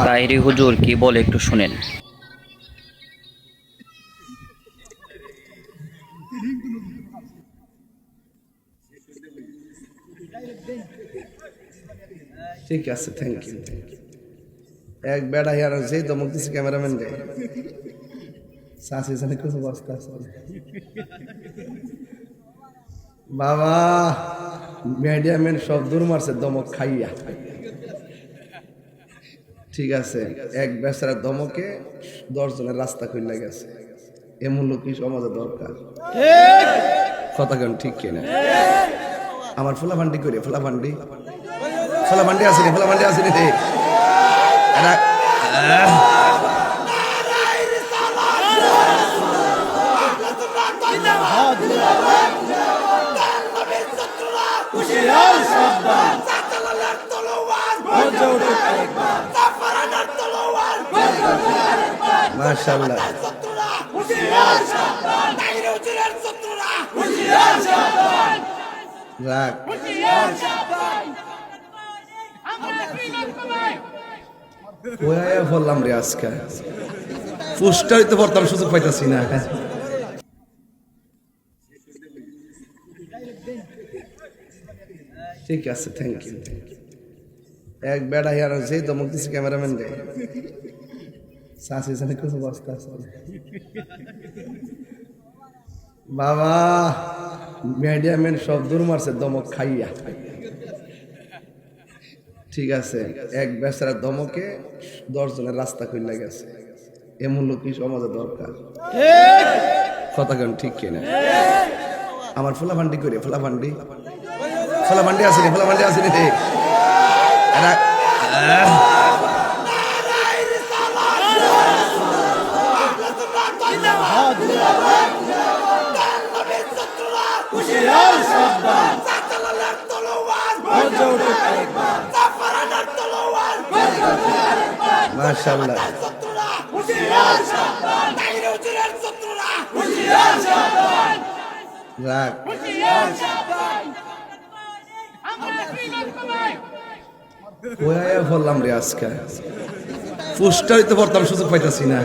তাহিরি হুজুর কি বলে একটু শুনেন। ঠিক আছে, থ্যাংক ইউ। এক বেড়া ইয়ার যেই দমক দিছে ক্যামেরাম্যান রে সাসি জানে কোন অবস্থা আছে বাবা। মিডিয়াম্যান সব দূর মারছে দমক খাইয়া। ঠিক আছে, এক বেচারা দমকে 10 জনের রাস্তা খুলে গেছে। এমন লোক কি সমাজে দরকার? কথা কেন ঠিক কিনা? আমার ফুলাফান্ডি করে ফুলাফান্ডি আসেনি, ফুলাফান্ডি আসেনি রে এরা। মাশাআল্লাহ, রাখ ওয়া বললাম রে আজকে পুষ্টাই তো বর্তমান সুযোগ পাইতাছি না। ঠিক আছে, থ্যাংক ইউ। এক বেড়া ইয়ার যেই দমক দিছে ক্যামেরাম্যান রে সাসি জানে কোন অবস্থা আছে বাবা। মিডিয়াম্যান সব দূর মারছে দমক খাইয়া। ঠিক আছে, এক বেচারা দমকে 10 জনের রাস্তা খুলে গেছে। এমন লোক কি সমাজে দরকার? কথা কেন ঠিক কিনা? আমার ফুলাফান্ডি করে ফুলাফান্ডি আসেনি, ফুলাফান্ডি আসেনি রে এরা। মাশাআল্লাহ, রাখ ওয়া বললাম রে আজকে পুষ্টাই তো বর্তমান সুযোগ পাইতাছি না।